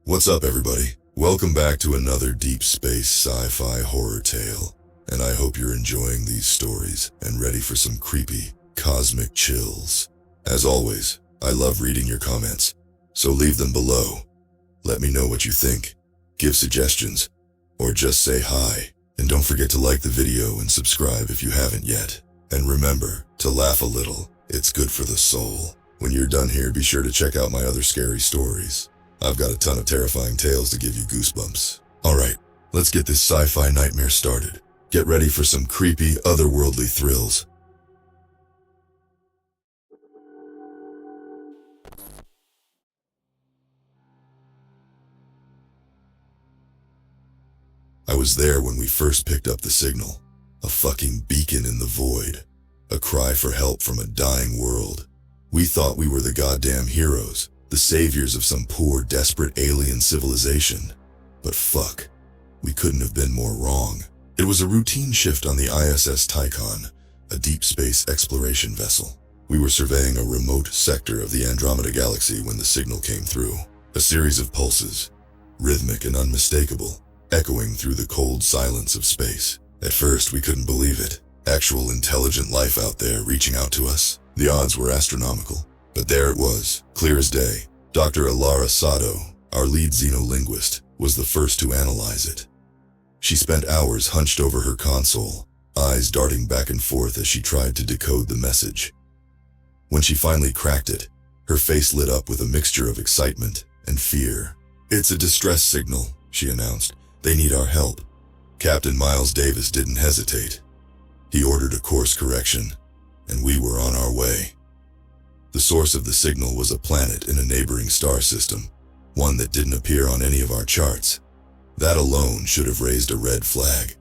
What's up, everybody? Welcome back to another deep space sci-fi horror tale, and I hope you're enjoying these stories and ready for some creepy, cosmic chills. As always, I love reading your comments, so leave them below. Let me know what you think, give suggestions, or just say hi. And don't forget to like the video and subscribe if you haven't yet. And remember to laugh a little, it's good for the soul. When you're done here, be sure to check out my other scary stories. I've got a ton of terrifying tales to give you goosebumps. Alright, let's get this sci-fi nightmare started. Get ready for some creepy, otherworldly thrills. I was there when we first picked up the signal. A fucking beacon in the void. A cry for help from a dying world. We thought we were the goddamn heroes, the saviors of some poor, desperate alien civilization. But fuck, we couldn't have been more wrong. It was a routine shift on the ISS Tychon, a deep space exploration vessel. We were surveying a remote sector of the Andromeda Galaxy when the signal came through. A series of pulses, rhythmic and unmistakable, echoing through the cold silence of space. At first, we couldn't believe it. Actual intelligent life out there reaching out to us. The odds were astronomical. But there it was, clear as day. Dr. Ilara Sato, our lead xenolinguist, was the first to analyze it. She spent hours hunched over her console, eyes darting back and forth as she tried to decode the message. When she finally cracked it, her face lit up with a mixture of excitement and fear. "It's a distress signal," she announced. "They need our help." Captain Miles Davis didn't hesitate. He ordered a course correction, and we were on our way. The source of the signal was a planet in a neighboring star system, one that didn't appear on any of our charts. That alone should have raised a red flag,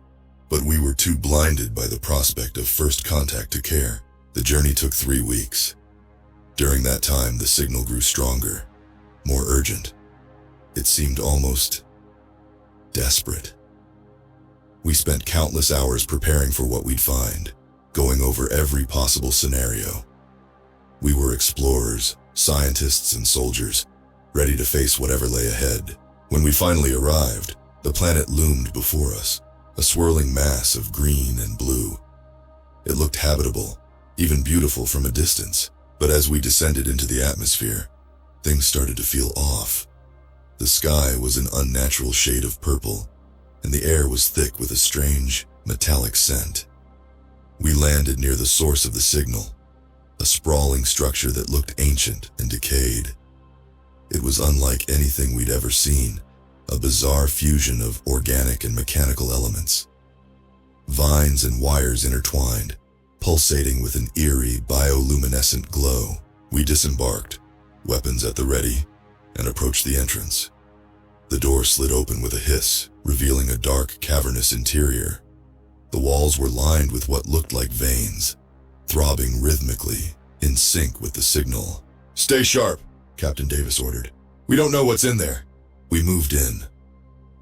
but we were too blinded by the prospect of first contact to care. The journey took 3 weeks. During that time, the signal grew stronger, more urgent. It seemed almost desperate. We spent countless hours preparing for what we'd find, going over every possible scenario. We were explorers, scientists, and soldiers, ready to face whatever lay ahead. When we finally arrived, the planet loomed before us, a swirling mass of green and blue. It looked habitable, even beautiful from a distance, but as we descended into the atmosphere, things started to feel off. The sky was an unnatural shade of purple, and the air was thick with a strange, metallic scent. We landed near the source of the signal, a sprawling structure that looked ancient and decayed. It was unlike anything we'd ever seen, a bizarre fusion of organic and mechanical elements. Vines and wires intertwined, pulsating with an eerie, bioluminescent glow. We disembarked, weapons at the ready, and approached the entrance. The door slid open with a hiss, revealing a dark, cavernous interior. The walls were lined with what looked like veins, throbbing rhythmically, in sync with the signal. "Stay sharp," Captain Davis ordered. "We don't know what's in there." We moved in,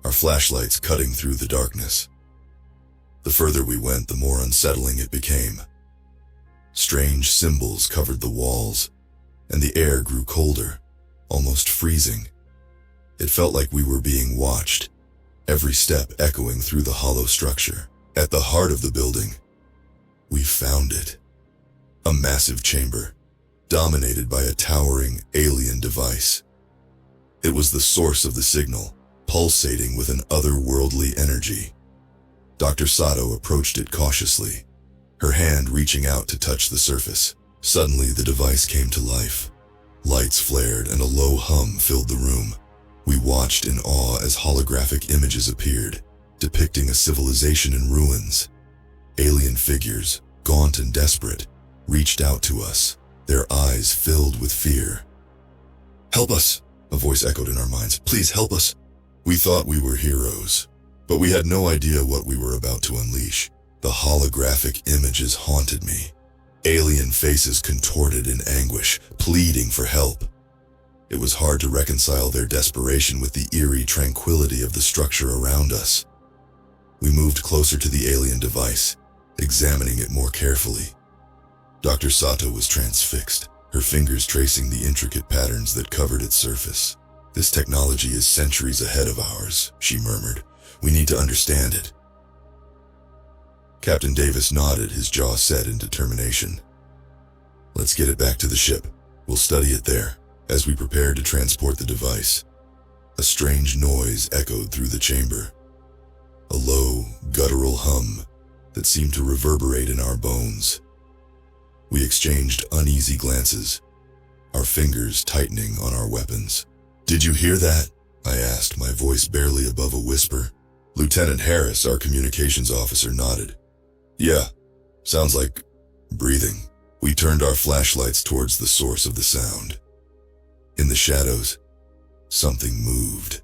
our flashlights cutting through the darkness. The further we went, the more unsettling it became. Strange symbols covered the walls, and the air grew colder, almost freezing. It felt like we were being watched, every step echoing through the hollow structure. At the heart of the building, we found it. A massive chamber, dominated by a towering alien device. It was the source of the signal, pulsating with an otherworldly energy. Dr. Sato approached it cautiously, her hand reaching out to touch the surface. Suddenly, the device came to life. Lights flared and a low hum filled the room. We watched in awe as holographic images appeared, depicting a civilization in ruins. Alien figures, gaunt and desperate, reached out to us, their eyes filled with fear. "Help us," a voice echoed in our minds. "Please help us." We thought we were heroes, but we had no idea what we were about to unleash. The holographic images haunted me. Alien faces contorted in anguish, pleading for help. It was hard to reconcile their desperation with the eerie tranquility of the structure around us. We moved closer to the alien device, examining it more carefully. Dr. Sato was transfixed, her fingers tracing the intricate patterns that covered its surface. This technology is centuries ahead of ours, she murmured. We need to understand it. Captain Davis nodded, his jaw set in determination. Let's get it back to the ship. We'll study it there. As we prepared to transport the device, a strange noise echoed through the chamber. A low, guttural hum that seemed to reverberate in our bones. We exchanged uneasy glances, our fingers tightening on our weapons. Did you hear that? I asked, my voice barely above a whisper. Lieutenant Harris, our communications officer, nodded. Yeah, sounds like breathing. We turned our flashlights towards the source of the sound. In the shadows, something moved.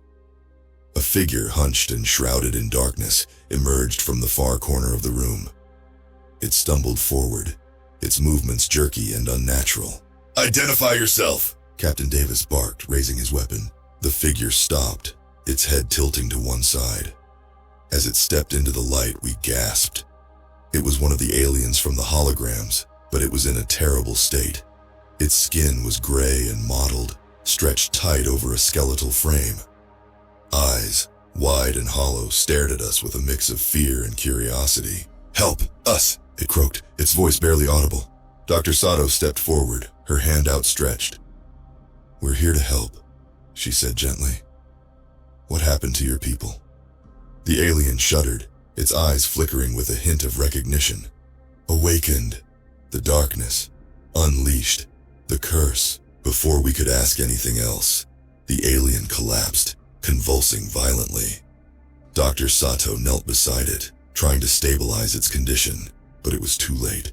A figure, hunched and shrouded in darkness, emerged from the far corner of the room. It stumbled forward, its movements jerky and unnatural. Identify yourself! Captain Davis barked, raising his weapon. The figure stopped, its head tilting to one side. As it stepped into the light, we gasped. It was one of the aliens from the holograms, but it was in a terrible state. Its skin was gray and mottled, stretched tight over a skeletal frame. Eyes, wide and hollow, stared at us with a mix of fear and curiosity. Help! Us! It croaked, its voice barely audible. Dr. Sato stepped forward, her hand outstretched. We're here to help, she said gently. What happened to your people? The alien shuddered, its eyes flickering with a hint of recognition. Awakened. The darkness. Unleashed. The curse. Before we could ask anything else, the alien collapsed, convulsing violently. Dr. Sato knelt beside it, trying to stabilize its condition, but it was too late.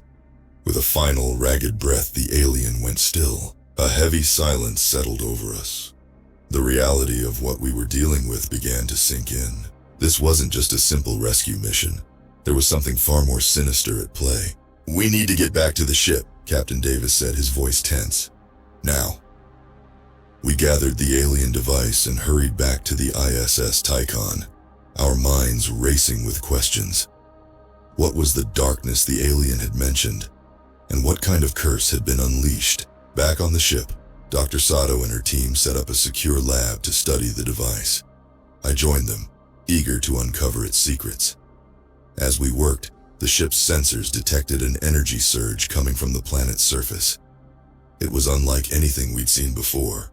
With a final, ragged breath, the alien went still. A heavy silence settled over us. The reality of what we were dealing with began to sink in. This wasn't just a simple rescue mission. There was something far more sinister at play. We need to get back to the ship, Captain Davis said, his voice tense. Now. We gathered the alien device and hurried back to the ISS Tychon, our minds racing with questions. What was the darkness the alien had mentioned? And what kind of curse had been unleashed? Back on the ship, Dr. Sato and her team set up a secure lab to study the device. I joined them, eager to uncover its secrets. As we worked, the ship's sensors detected an energy surge coming from the planet's surface. It was unlike anything we'd seen before,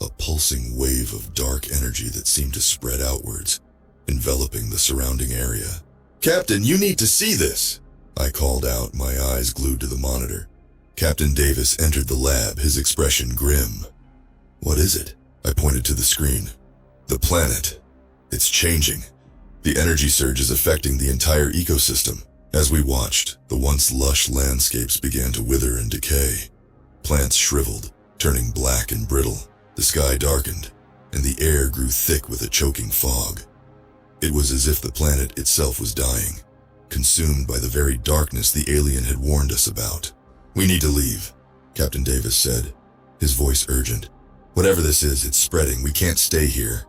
a pulsing wave of dark energy that seemed to spread outwards, enveloping the surrounding area. Captain, you need to see this, I called out, my eyes glued to the monitor. Captain Davis entered the lab, his expression grim. What is it? I pointed to the screen. The planet. It's changing. The energy surge is affecting the entire ecosystem. As we watched, the once lush landscapes began to wither and decay. Plants shriveled, turning black and brittle. The sky darkened, and the air grew thick with a choking fog. It was as if the planet itself was dying, consumed by the very darkness the alien had warned us about. We need to leave, Captain Davis said, his voice urgent. Whatever this is, it's spreading. We can't stay here.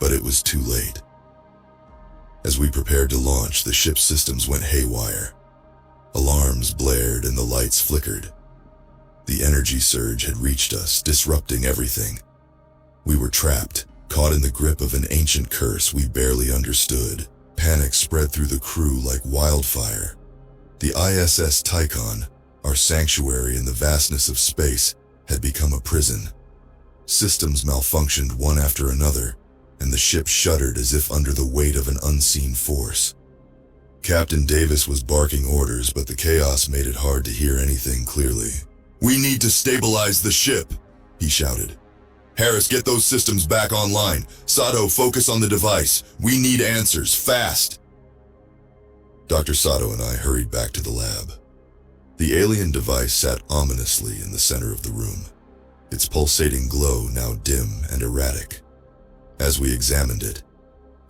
But it was too late. As we prepared to launch, the ship's systems went haywire. Alarms blared and the lights flickered. The energy surge had reached us, disrupting everything. We were trapped, caught in the grip of an ancient curse we barely understood. Panic spread through the crew like wildfire. The ISS Tychon, our sanctuary in the vastness of space, had become a prison. Systems malfunctioned one after another, and the ship shuddered as if under the weight of an unseen force. Captain Davis was barking orders, but the chaos made it hard to hear anything clearly. We need to stabilize the ship, he shouted. Harris, get those systems back online. Sato, focus on the device. We need answers, fast. Dr. Sato and I hurried back to the lab. The alien device sat ominously in the center of the room, its pulsating glow now dim and erratic. As we examined it,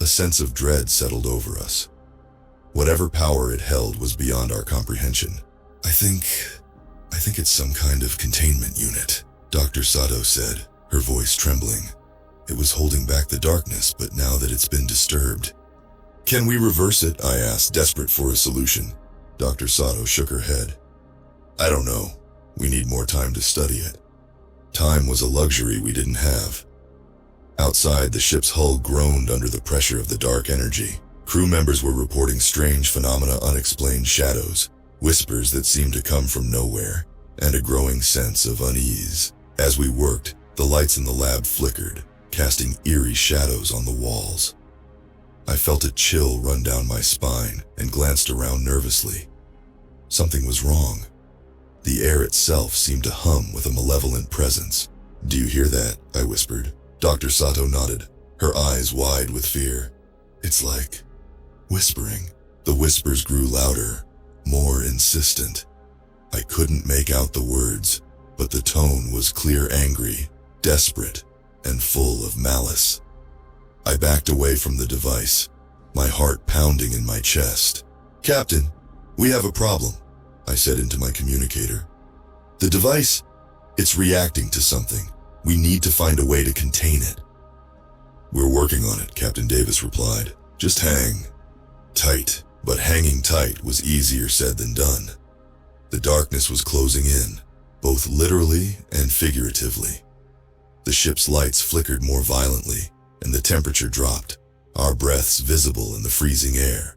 a sense of dread settled over us. Whatever power it held was beyond our comprehension. I think it's some kind of containment unit, Dr. Sato said, her voice trembling. It was holding back the darkness, but now that it's been disturbed. Can we reverse it? I asked, desperate for a solution. Dr. Sato shook her head. I don't know. We need more time to study it. Time was a luxury we didn't have. Outside, the ship's hull groaned under the pressure of the dark energy. Crew members were reporting strange phenomena, unexplained shadows, whispers that seemed to come from nowhere, and a growing sense of unease. As we worked, the lights in the lab flickered, casting eerie shadows on the walls. I felt a chill run down my spine and glanced around nervously. Something was wrong. The air itself seemed to hum with a malevolent presence. "Do you hear that?" I whispered. Dr. Sato nodded, her eyes wide with fear. "It's like whispering." The whispers grew louder, more insistent. I couldn't make out the words, but the tone was clear, angry, desperate, and full of malice. I backed away from the device, my heart pounding in my chest. "Captain, we have a problem," I said into my communicator. "The device, it's reacting to something. We need to find a way to contain it." "We're working on it," Captain Davis replied. "Just hang tight." But hanging tight was easier said than done. The darkness was closing in, both literally and figuratively. The ship's lights flickered more violently, and the temperature dropped, our breaths visible in the freezing air.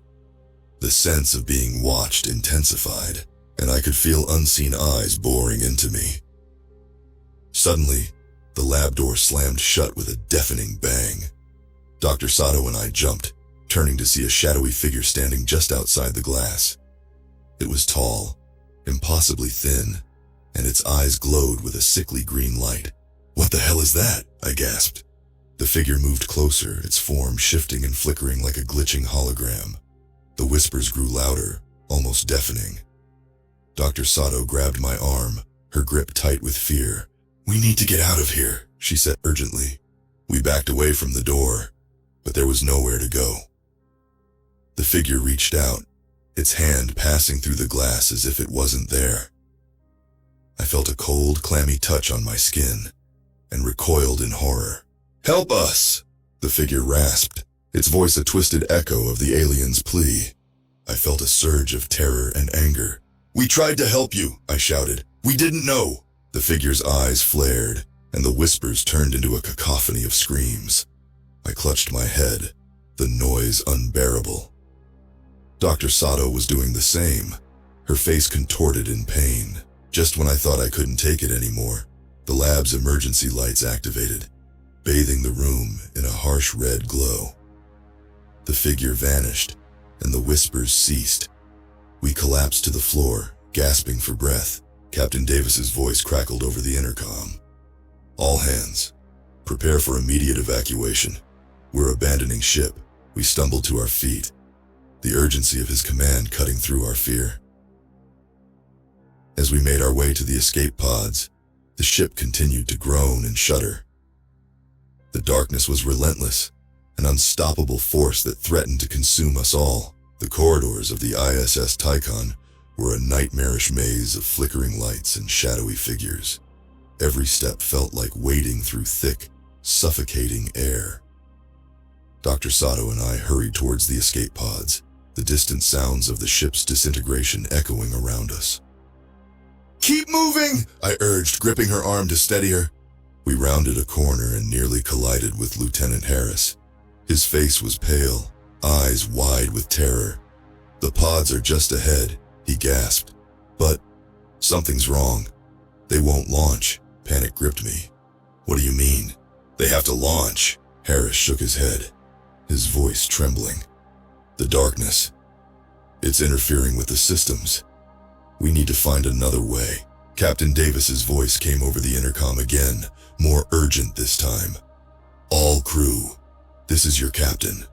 The sense of being watched intensified, and I could feel unseen eyes boring into me. Suddenly, the lab door slammed shut with a deafening bang. Dr. Sato and I jumped, turning to see a shadowy figure standing just outside the glass. It was tall, impossibly thin, and its eyes glowed with a sickly green light. "What the hell is that?" I gasped. The figure moved closer, its form shifting and flickering like a glitching hologram. The whispers grew louder, almost deafening. Dr. Sato grabbed my arm, her grip tight with fear. "We need to get out of here," she said urgently. We backed away from the door, but there was nowhere to go. The figure reached out, its hand passing through the glass as if it wasn't there. I felt a cold, clammy touch on my skin, and recoiled in horror. "Help us!" the figure rasped, its voice a twisted echo of the alien's plea. I felt a surge of terror and anger. "We tried to help you," I shouted. "We didn't know." The figure's eyes flared, and the whispers turned into a cacophony of screams. I clutched my head, the noise unbearable. Dr. Sato was doing the same, her face contorted in pain. Just when I thought I couldn't take it anymore, the lab's emergency lights activated, bathing the room in a harsh red glow. The figure vanished, and the whispers ceased. We collapsed to the floor, gasping for breath. Captain Davis's voice crackled over the intercom. "All hands, prepare for immediate evacuation. We're abandoning ship." We stumbled to our feet, the urgency of his command cutting through our fear. As we made our way to the escape pods, the ship continued to groan and shudder. The darkness was relentless, an unstoppable force that threatened to consume us all. The corridors of the ISS Tychon were a nightmarish maze of flickering lights and shadowy figures. Every step felt like wading through thick, suffocating air. Dr. Sato and I hurried towards the escape pods, the distant sounds of the ship's disintegration echoing around us. "Keep moving!" I urged, gripping her arm to steady her. We rounded a corner and nearly collided with Lieutenant Harris. His face was pale, eyes wide with terror. "The pods are just ahead," he gasped. "But something's wrong. They won't launch." Panic gripped me. "What do you mean? They have to launch?" Harris shook his head, his voice trembling. "The darkness. It's interfering with the systems. We need to find another way." Captain Davis's voice came over the intercom again, more urgent this time. "All crew, this is your captain.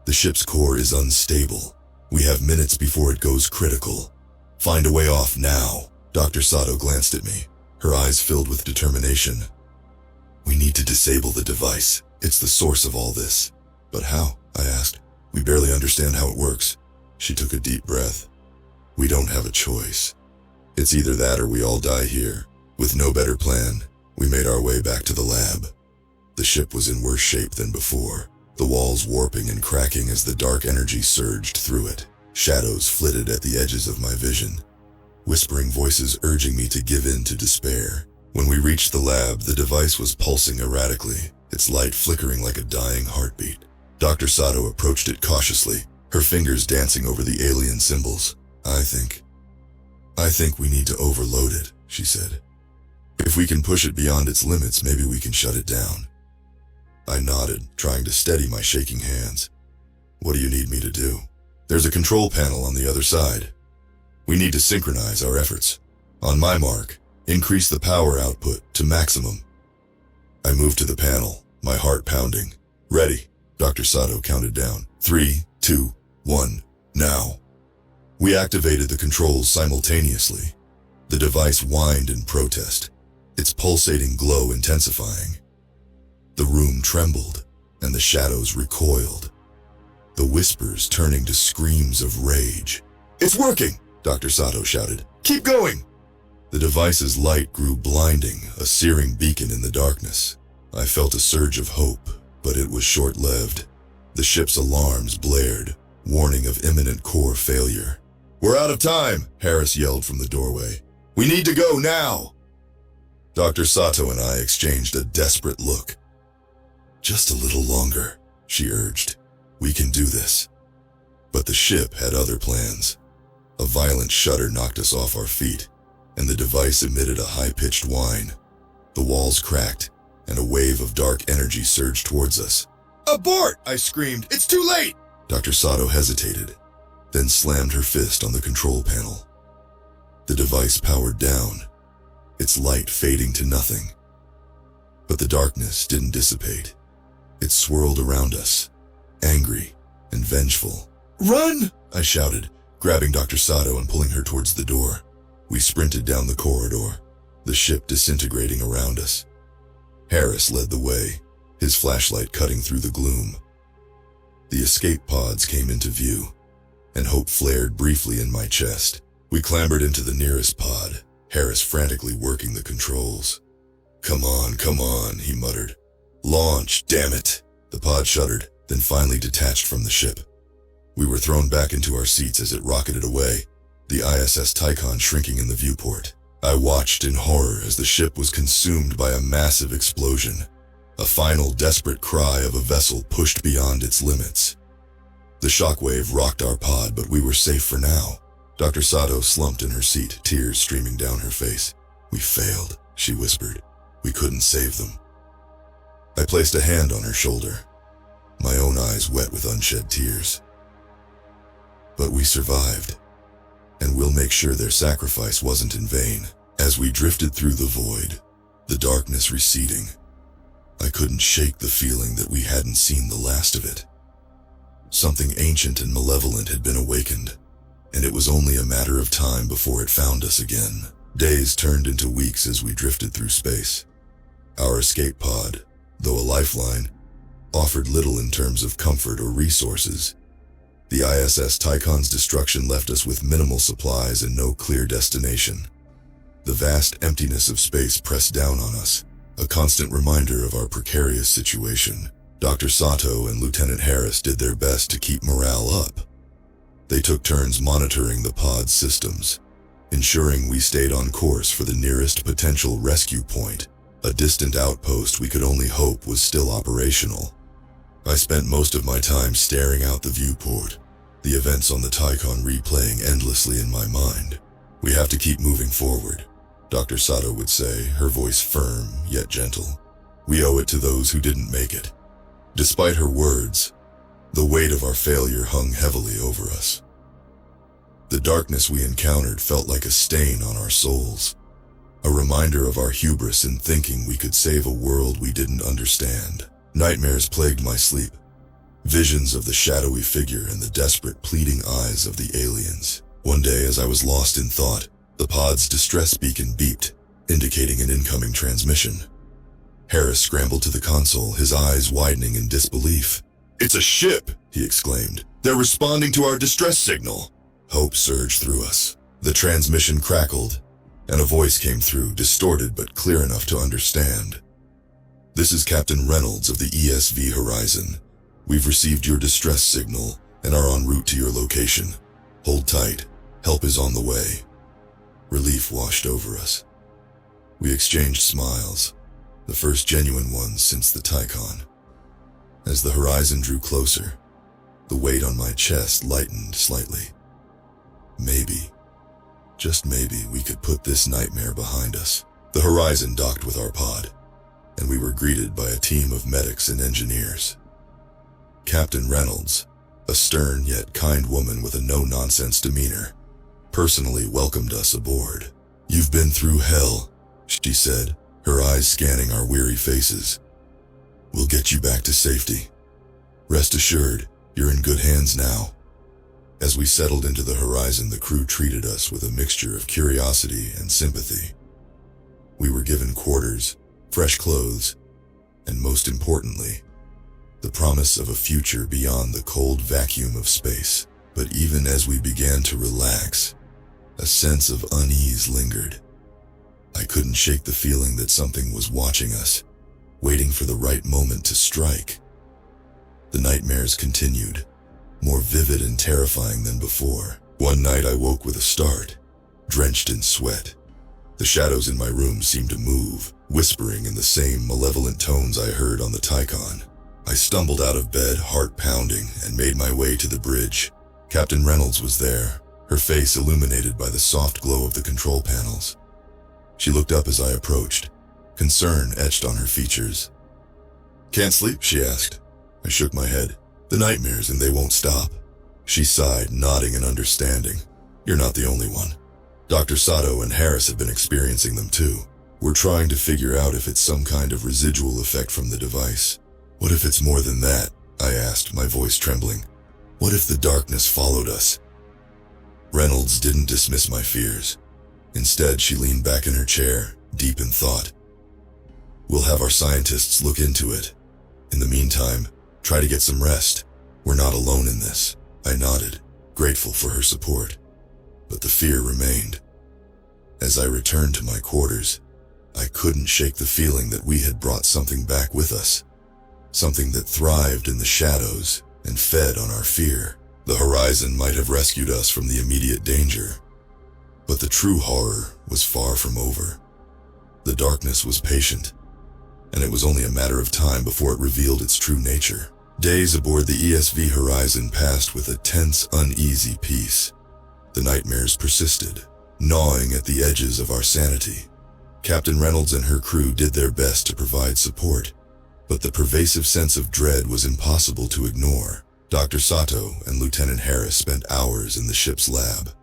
The ship's core is unstable. We have minutes before it goes critical. Find a way off now." Dr. Sato glanced at me, her eyes filled with determination. "We need to disable the device. It's the source of all this." "But how?" I asked. "We barely understand how it works." She took a deep breath. "We don't have a choice. It's either that or we all die here." With no better plan, we made our way back to the lab. The ship was in worse shape than before, the walls warping and cracking as the dark energy surged through it. Shadows flitted at the edges of my vision, whispering voices urging me to give in to despair. When we reached the lab, the device was pulsing erratically, its light flickering like a dying heartbeat. Dr. Sato approached it cautiously, her fingers dancing over the alien symbols. I think we need to overload it, she said. If we can push it beyond its limits, maybe we can shut it down. I nodded, trying to steady my shaking hands. What do you need me to do? There's a control panel on the other side. We need to synchronize our efforts. On my mark, increase the power output to maximum. I moved to the panel, my heart pounding. Ready, Dr. Sato counted down. 3, 2, 1, now. We activated the controls simultaneously. The device whined in protest, its pulsating glow intensifying. The room trembled, and the shadows recoiled, the whispers turning to screams of rage. It's working, Dr. Sato shouted. Keep going! The device's light grew blinding, a searing beacon in the darkness. I felt a surge of hope, but it was short-lived. The ship's alarms blared, warning of imminent core failure. We're out of time, Harris yelled from the doorway. We need to go now! Dr. Sato and I exchanged a desperate look. Just a little longer, she urged. We can do this. But the ship had other plans. A violent shudder knocked us off our feet, and the device emitted a high-pitched whine. The walls cracked, and a wave of dark energy surged towards us. Abort! I screamed. It's too late! Dr. Sato hesitated, then slammed her fist on the control panel. The device powered down, its light fading to nothing. But the darkness didn't dissipate. It swirled around us, angry and vengeful. Run! I shouted, grabbing Dr. Sato and pulling her towards the door. We sprinted down the corridor, the ship disintegrating around us. Harris led the way, his flashlight cutting through the gloom. The escape pods came into view, and hope flared briefly in my chest. We clambered into the nearest pod, Harris frantically working the controls. Come on, he muttered. Launch, damn it! The pod shuddered, then finally detached from the ship. We were thrown back into our seats as it rocketed away, the ISS Tychon shrinking in the viewport. I watched in horror as the ship was consumed by a massive explosion, a final desperate cry of a vessel pushed beyond its limits. The shockwave rocked our pod, but we were safe for now. Dr. Sato slumped in her seat, tears streaming down her face. We failed, she whispered. We couldn't save them. I placed a hand on her shoulder, my own eyes wet with unshed tears. But we survived, and we'll make sure their sacrifice wasn't in vain. As we drifted through the void, the darkness receding, I couldn't shake the feeling that we hadn't seen the last of it. Something ancient and malevolent had been awakened, and it was only a matter of time before it found us again. Days turned into weeks as we drifted through space. Our escape pod, though a lifeline, offered little in terms of comfort or resources. The ISS Tychon's destruction left us with minimal supplies and no clear destination. The vast emptiness of space pressed down on us, a constant reminder of our precarious situation. Dr. Sato and Lieutenant Harris did their best to keep morale up. They took turns monitoring the pod's systems, ensuring we stayed on course for the nearest potential rescue point, a distant outpost we could only hope was still operational. I spent most of my time staring out the viewport, the events on the Tychon replaying endlessly in my mind. We have to keep moving forward, Dr. Sato would say, her voice firm yet gentle. We owe it to those who didn't make it. Despite her words, the weight of our failure hung heavily over us. The darkness we encountered felt like a stain on our souls, a reminder of our hubris in thinking we could save a world we didn't understand. Nightmares plagued my sleep, visions of the shadowy figure and the desperate pleading eyes of the aliens. One day, as I was lost in thought, the pod's distress beacon beeped, indicating an incoming transmission. Harris scrambled to the console, his eyes widening in disbelief. It's a ship, he exclaimed. They're responding to our distress signal. Hope surged through us. The transmission crackled, and a voice came through, distorted but clear enough to understand. This is Captain Reynolds of the ESV Horizon. We've received your distress signal and are en route to your location. Hold tight. Help is on the way. Relief washed over us. We exchanged smiles, the first genuine ones since the Tycon. As the horizon drew closer, the weight on my chest lightened slightly. Maybe, just maybe, we could put this nightmare behind us. The horizon docked with our pod, and we were greeted by a team of medics and engineers. Captain Reynolds, a stern yet kind woman with a no-nonsense demeanor, personally welcomed us aboard. "You've been through hell," she said, her eyes scanning our weary faces. "We'll get you back to safety. Rest assured, you're in good hands now." As we settled into the horizon, the crew treated us with a mixture of curiosity and sympathy. We were given quarters, fresh clothes, and most importantly, the promise of a future beyond the cold vacuum of space. But even as we began to relax, a sense of unease lingered. I couldn't shake the feeling that something was watching us, waiting for the right moment to strike. The nightmares continued, more vivid and terrifying than before. One night I woke with a start, drenched in sweat. The shadows in my room seemed to move, whispering in the same malevolent tones I heard on the Tycon. I stumbled out of bed, heart pounding, and made my way to the bridge. Captain Reynolds was there, her face illuminated by the soft glow of the control panels. She looked up as I approached, concern etched on her features. "Can't sleep?" she asked. I shook my head. "The nightmares, and they won't stop." She sighed, nodding in understanding. "You're not the only one. Dr. Sato and Harris have been experiencing them too. We're trying to figure out if it's some kind of residual effect from the device." "What if it's more than that?" I asked, my voice trembling. "What if the darkness followed us?" Reynolds didn't dismiss my fears. Instead, she leaned back in her chair, deep in thought. "We'll have our scientists look into it. In the meantime, try to get some rest. We're not alone in this." I nodded, grateful for her support. But the fear remained. As I returned to my quarters, I couldn't shake the feeling that we had brought something back with us. Something that thrived in the shadows and fed on our fear. The horizon might have rescued us from the immediate danger, but the true horror was far from over. The darkness was patient, and it was only a matter of time before it revealed its true nature. Days aboard the ESV Horizon passed with a tense, uneasy peace. The nightmares persisted, gnawing at the edges of our sanity. Captain Reynolds and her crew did their best to provide support, but the pervasive sense of dread was impossible to ignore. Dr. Sato and Lieutenant Harris spent hours in the ship's lab,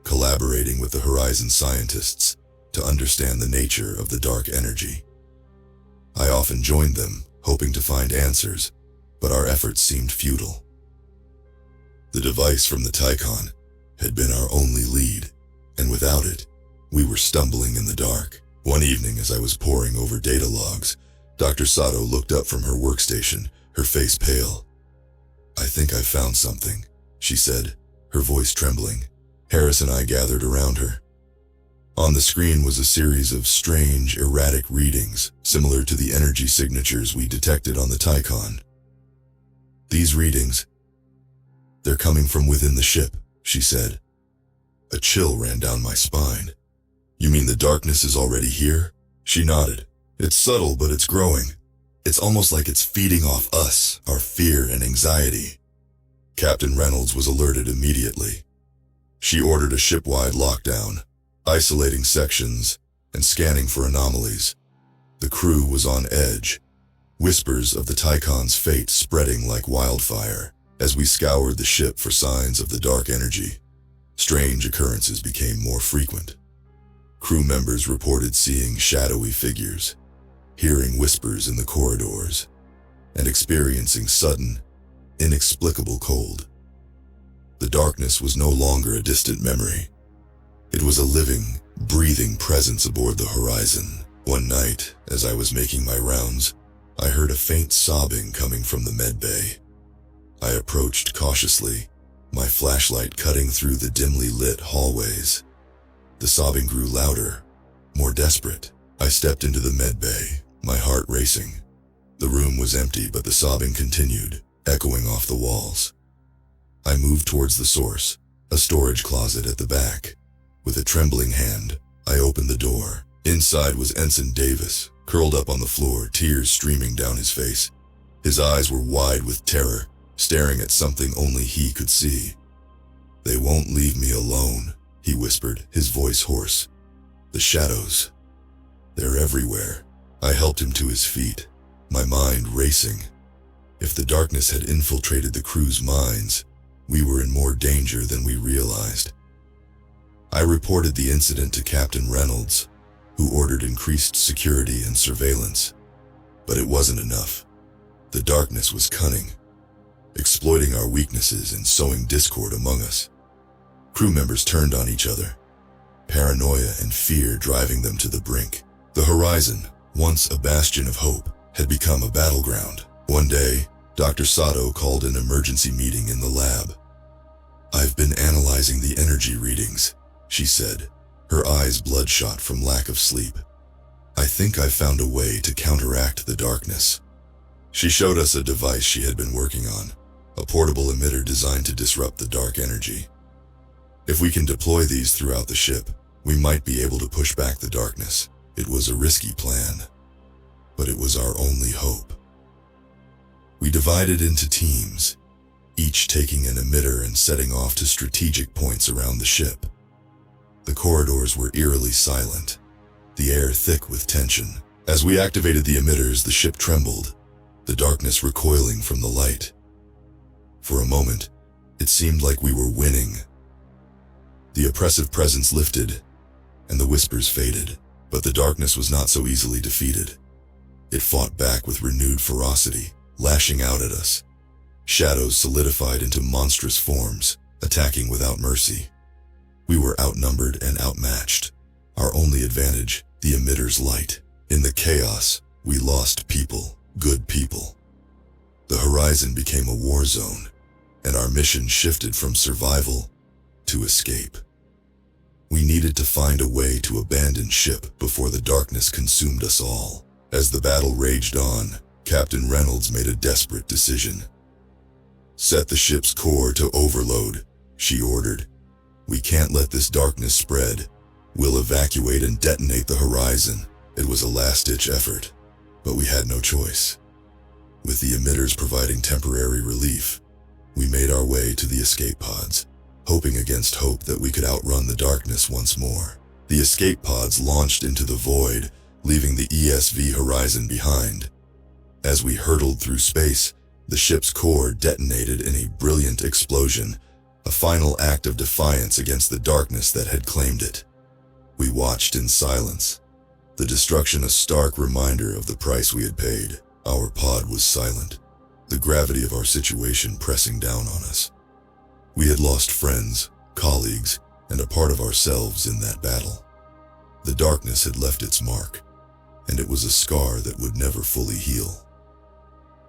collaborating with the Horizon scientists to understand the nature of the dark energy. I often joined them, hoping to find answers, but our efforts seemed futile. The device from the Tycon had been our only lead, and without it, we were stumbling in the dark. One evening, as I was poring over data logs, Dr. Sato looked up from her workstation, her face pale. "I think I've found something," she said, her voice trembling. Harris and I gathered around her. On the screen was a series of strange, erratic readings, similar to the energy signatures we detected on the Tycon. "These readings, they're coming from within the ship," she said. A chill ran down my spine. "You mean the darkness is already here?" She nodded. "It's subtle, but it's growing. It's almost like it's feeding off us, our fear and anxiety." Captain Reynolds was alerted immediately. She ordered a ship-wide lockdown, isolating sections and scanning for anomalies. The crew was on edge, whispers of the Tycon's fate spreading like wildfire. As we scoured the ship for signs of the dark energy, strange occurrences became more frequent. Crew members reported seeing shadowy figures, hearing whispers in the corridors, and experiencing sudden, inexplicable cold. The darkness was no longer a distant memory. It was a living, breathing presence aboard the Horizon. One night, as I was making my rounds, I heard a faint sobbing coming from the med bay. I approached cautiously, my flashlight cutting through the dimly lit hallways. The sobbing grew louder, more desperate. I stepped into the med bay, my heart racing. The room was empty, but the sobbing continued, echoing off the walls. I moved towards the source, a storage closet at the back. With a trembling hand, I opened the door. Inside was Ensign Davis, curled up on the floor, tears streaming down his face. His eyes were wide with terror, staring at something only he could see. "They won't leave me alone," he whispered, his voice hoarse. "The shadows. They're everywhere." I helped him to his feet, my mind racing. If the darkness had infiltrated the crew's minds, we were in more danger than we realized. I reported the incident to Captain Reynolds, who ordered increased security and surveillance. But it wasn't enough. The darkness was cunning, exploiting our weaknesses and sowing discord among us. Crew members turned on each other, paranoia and fear driving them to the brink. The horizon, once a bastion of hope, had become a battleground. One day, Dr. Sato called an emergency meeting in the lab. "I've been analyzing the energy readings," she said, her eyes bloodshot from lack of sleep. "I think I've found a way to counteract the darkness." She showed us a device she had been working on, a portable emitter designed to disrupt the dark energy. "If we can deploy these throughout the ship, we might be able to push back the darkness." It was a risky plan, but it was our only hope. We divided into teams, each taking an emitter and setting off to strategic points around the ship. The corridors were eerily silent, the air thick with tension. As we activated the emitters, the ship trembled, the darkness recoiling from the light. For a moment, it seemed like we were winning. The oppressive presence lifted, and the whispers faded. But the darkness was not so easily defeated. It fought back with renewed ferocity, lashing out at us. Shadows solidified into monstrous forms, attacking without mercy. We were outnumbered and outmatched. Our only advantage, the emitter's light. In the chaos, we lost people, good people. The horizon became a war zone, and our mission shifted from survival to escape. We needed to find a way to abandon ship before the darkness consumed us all. As the battle raged on, Captain Reynolds made a desperate decision. "Set the ship's core to overload," she ordered. "We can't let this darkness spread. We'll evacuate and detonate the horizon." It was a last-ditch effort, but we had no choice. With the emitters providing temporary relief, we made our way to the escape pods, hoping against hope that we could outrun the darkness once more. The escape pods launched into the void, leaving the ESV horizon behind. As we hurtled through space, the ship's core detonated in a brilliant explosion, a final act of defiance against the darkness that had claimed it. We watched in silence, the destruction a stark reminder of the price we had paid. Our pod was silent, the gravity of our situation pressing down on us. We had lost friends, colleagues, and a part of ourselves in that battle. The darkness had left its mark, and it was a scar that would never fully heal.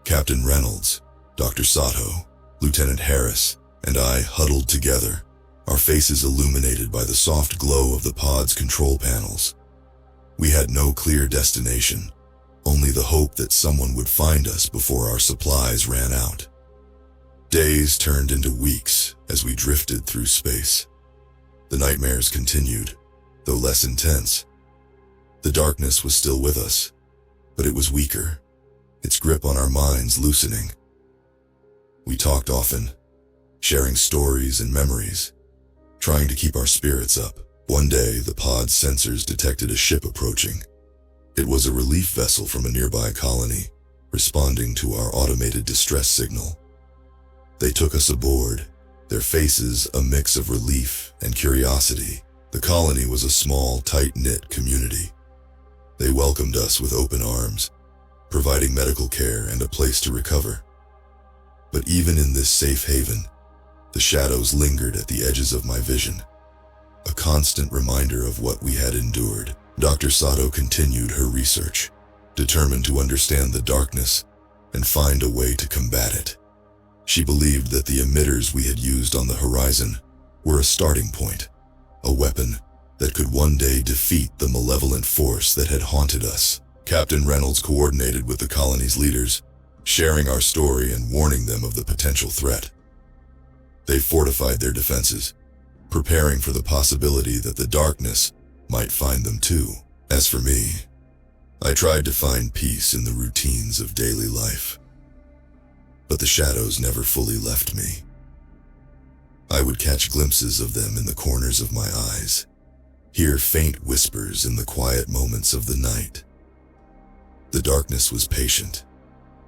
Captain Reynolds, Dr. Sato, Lieutenant Harris, and I huddled together, our faces illuminated by the soft glow of the pod's control panels. We had no clear destination, only the hope that someone would find us before our supplies ran out. Days turned into weeks as we drifted through space. The nightmares continued, though less intense. The darkness was still with us, but it was weaker, its grip on our minds loosening. We talked often, sharing stories and memories, trying to keep our spirits up. One day, the pod's sensors detected a ship approaching. It was a relief vessel from a nearby colony, responding to our automated distress signal. They took us aboard, their faces a mix of relief and curiosity. The colony was a small, tight-knit community. They welcomed us with open arms, providing medical care and a place to recover. But even in this safe haven, the shadows lingered at the edges of my vision, a constant reminder of what we had endured. Dr. Sato continued her research, determined to understand the darkness and find a way to combat it. She believed that the emitters we had used on the horizon were a starting point, a weapon that could one day defeat the malevolent force that had haunted us. Captain Reynolds coordinated with the colony's leaders, sharing our story and warning them of the potential threat. They fortified their defenses, preparing for the possibility that the darkness might find them too. As for me, I tried to find peace in the routines of daily life, but the shadows never fully left me. I would catch glimpses of them in the corners of my eyes, hear faint whispers in the quiet moments of the night. The darkness was patient,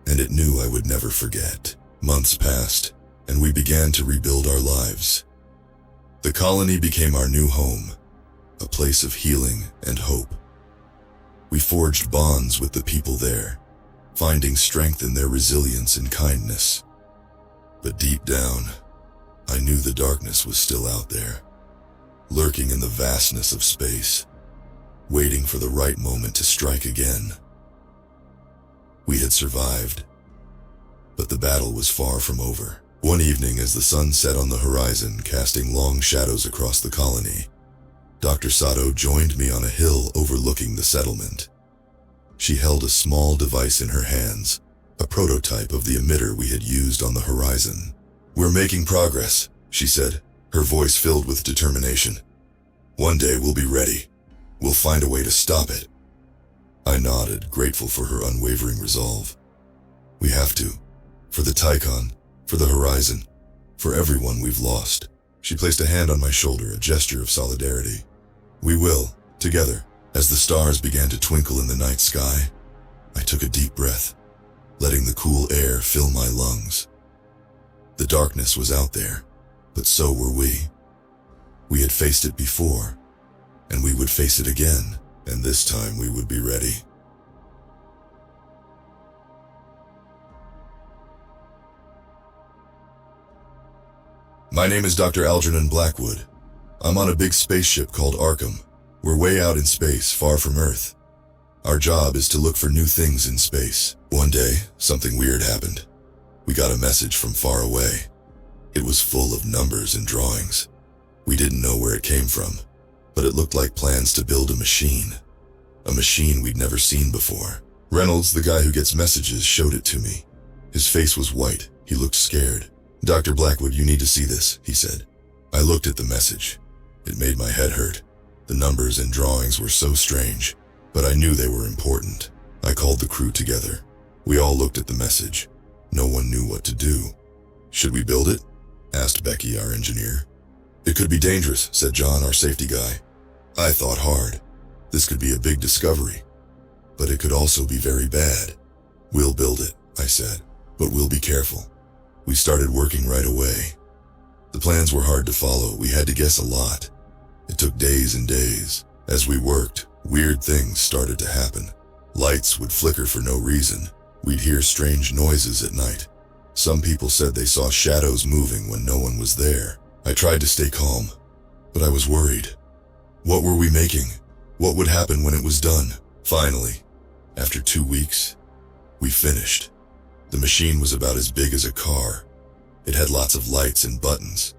and it knew I would never forget. Months passed, and we began to rebuild our lives. The colony became our new home, a place of healing and hope. We forged bonds with the people there, finding strength in their resilience and kindness. But deep down, I knew the darkness was still out there, lurking in the vastness of space, waiting for the right moment to strike again. We had survived, but the battle was far from over. One evening, as the sun set on the horizon, casting long shadows across the colony, Dr. Sato joined me on a hill overlooking the settlement. She held a small device in her hands, a prototype of the emitter we had used on the horizon. "We're making progress," she said, her voice filled with determination. "One day we'll be ready. We'll find a way to stop it." I nodded, grateful for her unwavering resolve. "We have to. For the Tycon, for the horizon, for everyone we've lost." She placed a hand on my shoulder, a gesture of solidarity. "We will, together." As the stars began to twinkle in the night sky, I took a deep breath, letting the cool air fill my lungs. The darkness was out there, but so were we. We had faced it before, and we would face it again, and this time we would be ready. My name is Dr. Algernon Blackwood. I'm on a big spaceship called Arkham. We're way out in space, far from Earth. Our job is to look for new things in space. One day, something weird happened. We got a message from far away. It was full of numbers and drawings. We didn't know where it came from, but it looked like plans to build a machine we'd never seen before. Reynolds, the guy who gets messages, showed it to me. His face was white. He looked scared. "Dr. Blackwood, you need to see this," he said. I looked at the message. It made my head hurt. The numbers and drawings were so strange, but I knew they were important. I called the crew together. We all looked at the message. No one knew what to do. "Should we build it?" asked Becky, our engineer. "It could be dangerous," said John, our safety guy. I thought hard. This could be a big discovery, but it could also be very bad. "We'll build it," I said, "but we'll be careful." We started working right away. The plans were hard to follow. We had to guess a lot. It took days and days. As we worked, weird things started to happen. Lights would flicker for no reason. We'd hear strange noises at night. Some people said they saw shadows moving when no one was there. I tried to stay calm, but I was worried. What were we making? What would happen when it was done? Finally, after 2 weeks, we finished. The machine was about as big as a car. It had lots of lights and buttons.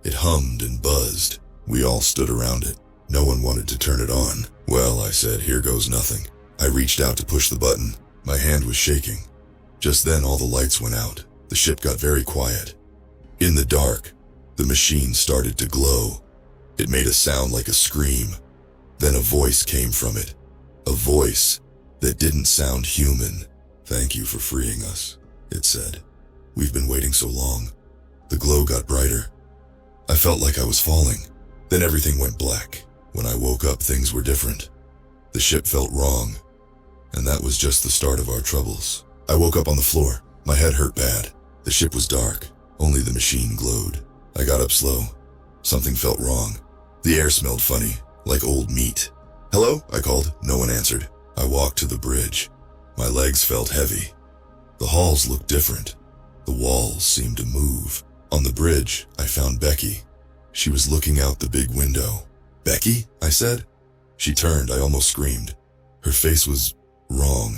It hummed and buzzed. We all stood around it. No one wanted to turn it on. "Well," I said, "here goes nothing." I reached out to push the button. My hand was shaking. Just then all the lights went out. The ship got very quiet. In the dark, the machine started to glow. It made a sound like a scream. Then a voice came from it. A voice that didn't sound human. "Thank you for freeing us," it said. "We've been waiting so long." The glow got brighter. I felt like I was falling. Then everything went black. When I woke up, things were different. The ship felt wrong, and that was just the start of our troubles. I woke up on the floor. My head hurt bad. The ship was dark. Only the machine glowed. I got up slow. Something felt wrong. The air smelled funny, like old meat. "Hello?" I called. No one answered. I walked to the bridge. My legs felt heavy. The halls looked different. The walls seemed to move. On the bridge, I found Becky. She was looking out the big window. "Becky?" I said. She turned. I almost screamed. Her face was wrong.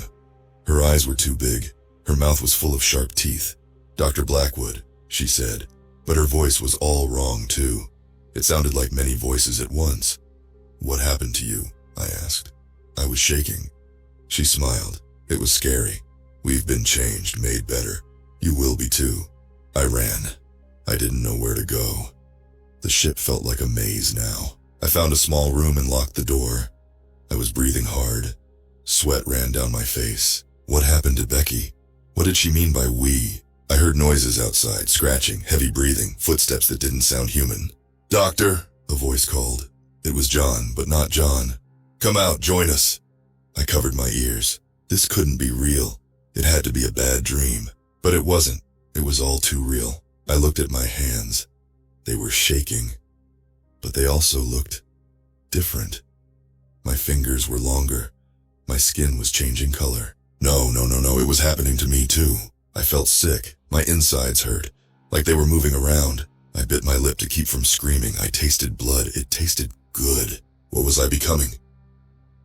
Her eyes were too big. Her mouth was full of sharp teeth. "Dr. Blackwood," she said, but her voice was all wrong too. It sounded like many voices at once. "What happened to you?" I asked. I was shaking. She smiled. "It was scary. We've been changed, made better. You will be too." I ran. I didn't know where to go. The ship felt like a maze now. I found a small room and locked the door. I was breathing hard. Sweat ran down my face. What happened to Becky? What did she mean by we? I heard noises outside, scratching, heavy breathing, footsteps that didn't sound human. "Doctor," a voice called. It was John, but not John. "Come out, join us." I covered my ears. This couldn't be real. It had to be a bad dream. But it wasn't. It was all too real. I looked at my hands. They were shaking. But they also looked different. My fingers were longer. My skin was changing color. No, it was happening to me too. I felt sick. My insides hurt, like they were moving around. I bit my lip to keep from screaming. I tasted blood. It tasted good. What was I becoming?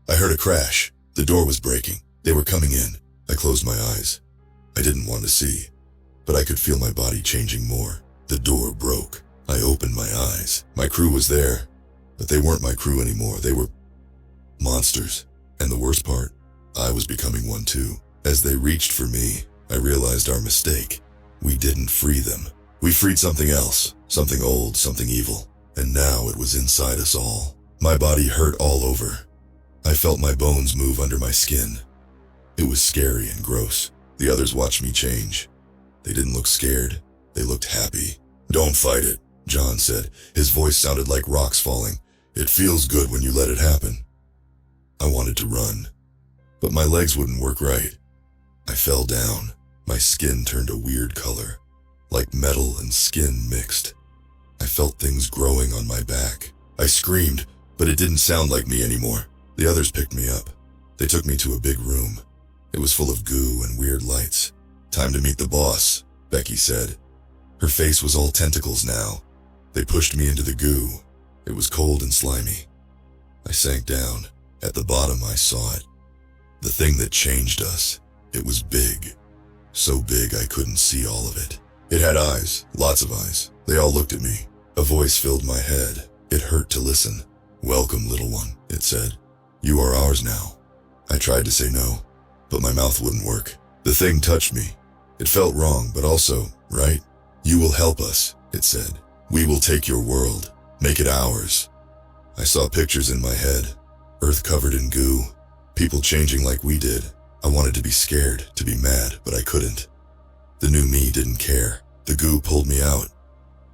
I heard a crash. The door was breaking. They were coming in. I closed my eyes. I didn't want to see, but I could feel my body changing more. The door broke. I opened my eyes. My crew was there, but they weren't my crew anymore. They were monsters. And the worst part, I was becoming one too. As they reached for me, I realized our mistake. We didn't free them. We freed something else, something old, something evil. And now it was inside us all. My body hurt all over. I felt my bones move under my skin. It was scary and gross. The others watched me change. They didn't look scared. They looked happy. "Don't fight it," John said. His voice sounded like rocks falling. "It feels good when you let it happen." I wanted to run, but my legs wouldn't work right. I fell down. My skin turned a weird color, like metal and skin mixed. I felt things growing on my back. I screamed, but it didn't sound like me anymore. The others picked me up. They took me to a big room. It was full of goo and weird lights. "Time to meet the boss," Becky said. Her face was all tentacles now. They pushed me into the goo. It was cold and slimy. I sank down. At the bottom, I saw it. The thing that changed us. It was big. So big I couldn't see all of it. It had eyes, lots of eyes. They all looked at me. A voice filled my head. It hurt to listen. "Welcome, little one," it said. "You are ours now." I tried to say no, but my mouth wouldn't work. The thing touched me. It felt wrong, but also right. "You will help us," it said. "We will take your world, make it ours." I saw pictures in my head. Earth covered in goo. People changing like we did. I wanted to be scared, to be mad, but I couldn't. The new me didn't care. The goo pulled me out.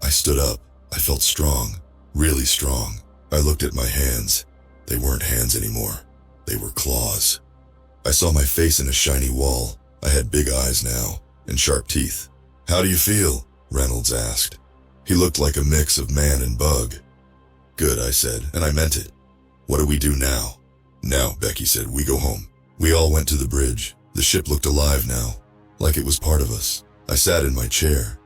I stood up. I felt strong, really strong. I looked at my hands. They weren't hands anymore. They were claws. I saw my face in a shiny wall. I had big eyes now, and sharp teeth. "How do you feel?" Reynolds asked. He looked like a mix of man and bug. "Good," I said, and I meant it. "What do we do now?" "Now," Becky said, "we go home." We all went to the bridge. The ship looked alive now, like it was part of us. I sat in my chair,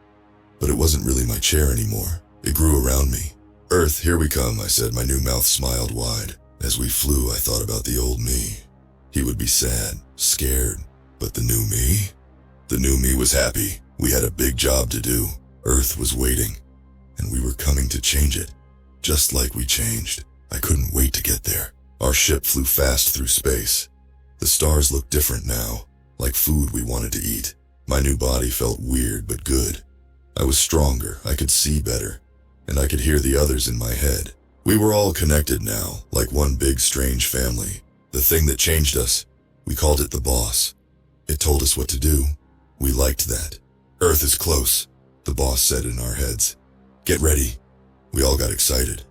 but it wasn't really my chair anymore. It grew around me. "Earth, here we come," I said. My new mouth smiled wide. As we flew, I thought about the old me. He would be sad, scared, but the new me? The new me was happy. We had a big job to do. Earth was waiting, and we were coming to change it, just like we changed. I couldn't wait to get there. Our ship flew fast through space. The stars looked different now, like food we wanted to eat. My new body felt weird but good. I was stronger, I could see better, and I could hear the others in my head. We were all connected now, like one big strange family. The thing that changed us, we called it the boss. It told us what to do. We liked that. "Earth is close," the boss said in our heads. "Get ready." We all got excited.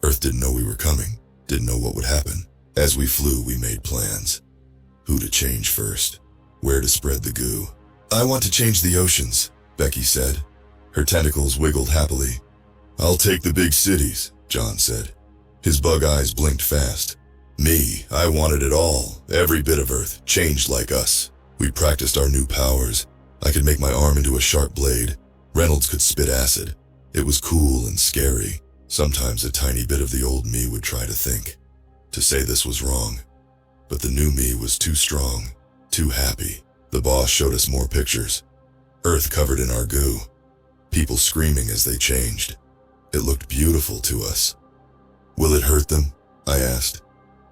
Earth didn't know we were coming, didn't know what would happen. As we flew, we made plans. Who to change first, where to spread the goo. "I want to change the oceans," Becky said. Her tentacles wiggled happily. "I'll take the big cities," John said. His bug eyes blinked fast. "Me, I wanted it all, every bit of Earth, changed like us." We practiced our new powers. I could make my arm into a sharp blade. Reynolds could spit acid. It was cool and scary. Sometimes a tiny bit of the old me would try to think, to say this was wrong. But the new me was too strong, too happy. The boss showed us more pictures. Earth covered in our goo. People screaming as they changed. It looked beautiful to us. "Will it hurt them?" I asked.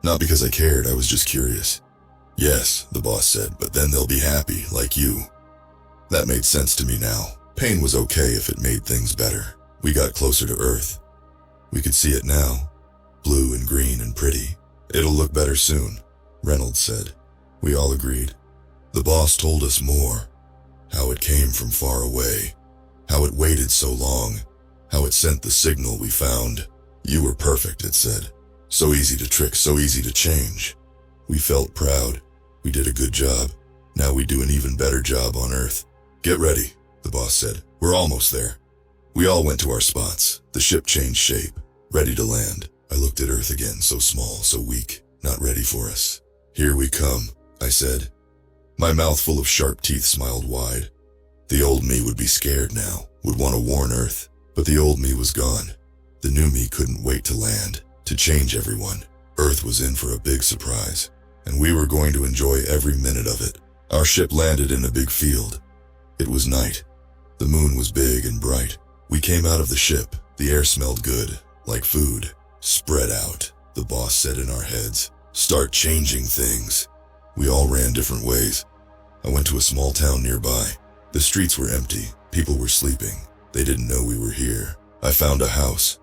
Not because I cared, I was just curious. "Yes," the boss said, "but then they'll be happy, like you." That made sense to me now. Pain was okay if it made things better. We got closer to Earth. We could see it now, blue and green and pretty. "It'll look better soon," Reynolds said. We all agreed. The boss told us more. How it came from far away. How it waited so long. How it sent the signal we found. You were perfect, it said. So easy to trick, so easy to change. We felt proud. We did a good job. Now we do an even better job on Earth. Get ready, the boss said. We're almost there. We all went to our spots. The ship changed shape, ready to land. I looked at Earth again, so small, so weak, not ready for us. Here we come, I said. My mouth full of sharp teeth smiled wide. The old me would be scared now, would want to warn Earth. But the old me was gone. The new me couldn't wait to land, to change everyone. Earth was in for a big surprise, and we were going to enjoy every minute of it. Our ship landed in a big field. It was night. The moon was big and bright. We came out of the ship. The air smelled good, like food. Spread out, the boss said in our heads. Start changing things. We all ran different ways. I went to a small town nearby. The streets were empty. People were sleeping. They didn't know we were here. I found a house.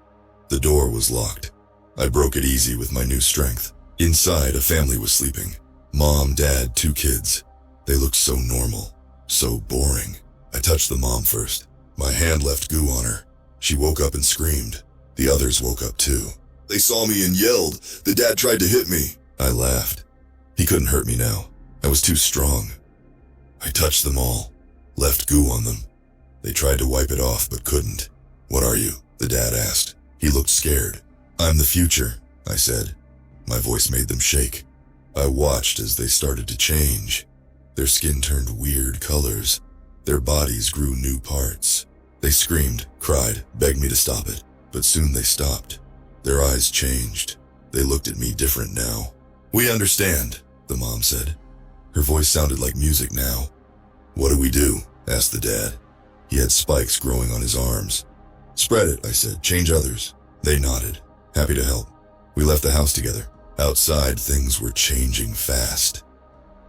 The door was locked. I broke it easy with my new strength. Inside, a family was sleeping. Mom, dad, 2 kids. They looked so normal, so boring. I touched the mom first. My hand left goo on her. She woke up and screamed. The others woke up too. They saw me and yelled. The dad tried to hit me. I laughed. He couldn't hurt me now. I was too strong. I touched them all, left goo on them. They tried to wipe it off but couldn't. What are you? The dad asked. He looked scared. I'm the future, I said. My voice made them shake. I watched as they started to change. Their skin turned weird colors. Their bodies grew new parts. They screamed, cried, begged me to stop it. But soon they stopped. Their eyes changed. They looked at me different now. We understand, the mom said. Her voice sounded like music now. What do we do? Asked the dad. He had spikes growing on his arms. Spread it, I said. Change others. They nodded. Happy to help. We left the house together. Outside, things were changing fast.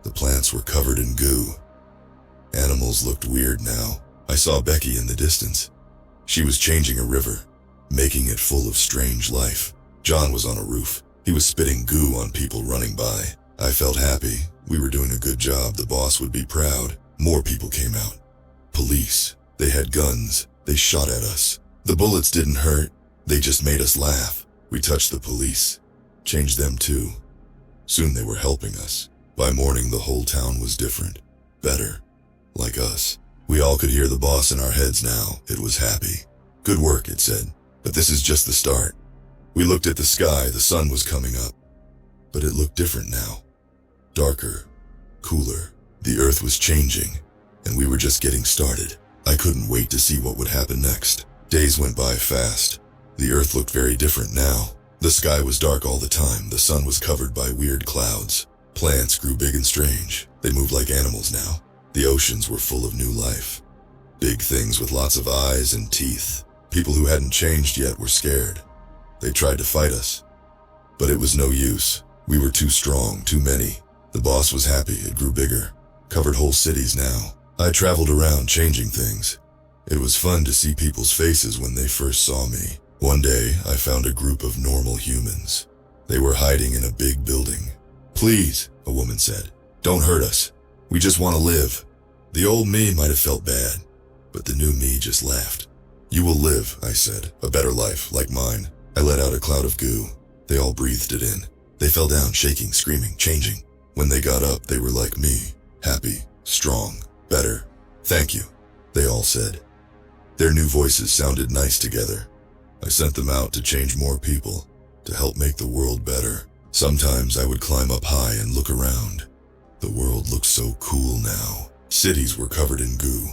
The plants were covered in goo. Animals looked weird now. I saw Becky in the distance. She was changing a river, making it full of strange life. John was on a roof. He was spitting goo on people running by. I felt happy. We were doing a good job. The boss would be proud. More people came out. Police. They had guns. They shot at us. The bullets didn't hurt. They just made us laugh. We touched the police. Changed them too. Soon they were helping us. By morning, the whole town was different. Better. Like us. We all could hear the boss in our heads now. It was happy. Good work, it said. But this is just the start. We looked at the sky. The sun was coming up. But it looked different now. Darker. Cooler. The earth was changing. And we were just getting started. I couldn't wait to see what would happen next. Days went by fast. The earth looked very different now. The sky was dark all the time. The sun was covered by weird clouds. Plants grew big and strange. They moved like animals now. The oceans were full of new life. Big things with lots of eyes and teeth. People who hadn't changed yet were scared. They tried to fight us. But it was no use. We were too strong, too many. The boss was happy. It grew bigger. Covered whole cities now. I traveled around changing things. It was fun to see people's faces when they first saw me. One day, I found a group of normal humans. They were hiding in a big building. Please, a woman said, don't hurt us. We just want to live. The old me might have felt bad, but the new me just laughed. You will live, I said, a better life, like mine. I let out a cloud of goo. They all breathed it in. They fell down, shaking, screaming, changing. When they got up, they were like me, happy, strong, better. Thank you, they all said. Their new voices sounded nice together. I sent them out to change more people, to help make the world better. Sometimes I would climb up high and look around. The world looked so cool now. Cities were covered in goo.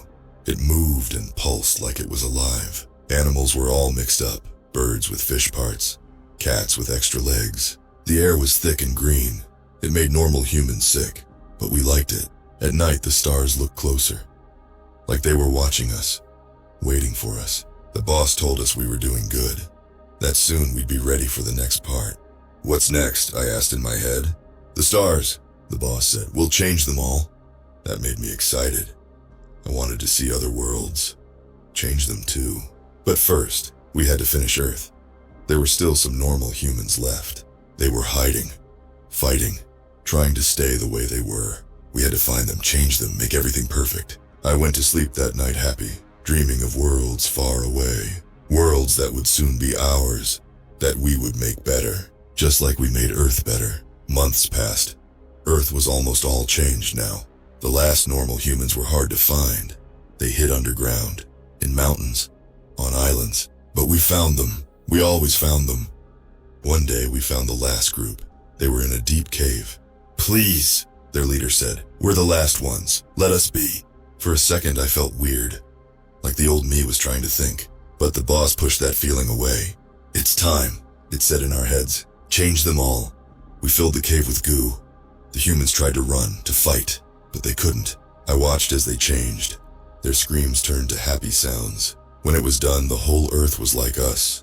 It moved and pulsed like it was alive. Animals were all mixed up. Birds with fish parts. Cats with extra legs. The air was thick and green. It made normal humans sick, but we liked it. At night, the stars looked closer. Like they were watching us, waiting for us. The boss told us we were doing good. That soon we'd be ready for the next part. What's next? I asked in my head. The stars, the boss said. We'll change them all. That made me excited. I wanted to see other worlds. Change them too. But first, we had to finish Earth. There were still some normal humans left. They were hiding, fighting, trying to stay the way they were. We had to find them, change them, make everything perfect. I went to sleep that night happy, dreaming of worlds far away. Worlds that would soon be ours, that we would make better, just like we made Earth better. Months passed. Earth was almost all changed now. The last normal humans were hard to find. They hid underground, in mountains, on islands. But we found them. We always found them. One day we found the last group. They were in a deep cave. "Please," their leader said. "We're the last ones. Let us be." For a second I felt weird, like the old me was trying to think. But the boss pushed that feeling away. "It's time," it said in our heads. "Change them all." We filled the cave with goo. The humans tried to run, to fight, but they couldn't. I watched as they changed. Their screams turned to happy sounds. When it was done, the whole Earth was like us.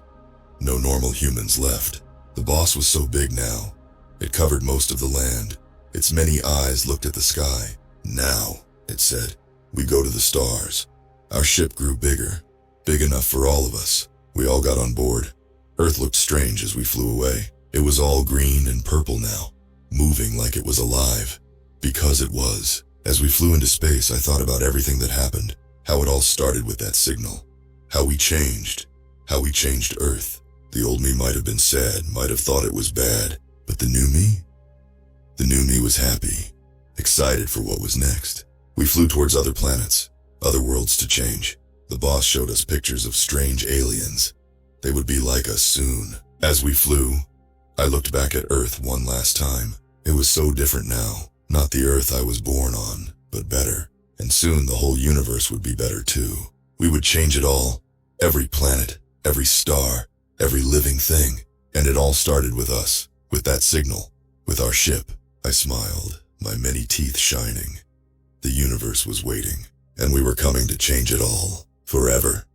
No normal humans left. The boss was so big now. It covered most of the land. Its many eyes looked at the sky. "Now," it said, "we go to the stars." Our ship grew bigger, big enough for all of us. We all got on board. Earth looked strange as we flew away. It was all green and purple now, moving like it was alive. Because it was. As we flew into space, I thought about everything that happened, how it all started with that signal, how we changed Earth. The old me might have been sad, might have thought it was bad, but the new me was happy, excited for what was next. We flew towards other planets, other worlds to change. The boss showed us pictures of strange aliens. They would be like us soon. As we flew, I looked back at Earth one last time. It was so different now. Not the Earth I was born on, but better. And soon the whole universe would be better too. We would change it all. Every planet, every star, every living thing. And it all started with us, with that signal, with our ship. I smiled, my many teeth shining. The universe was waiting, and we were coming to change it all, forever.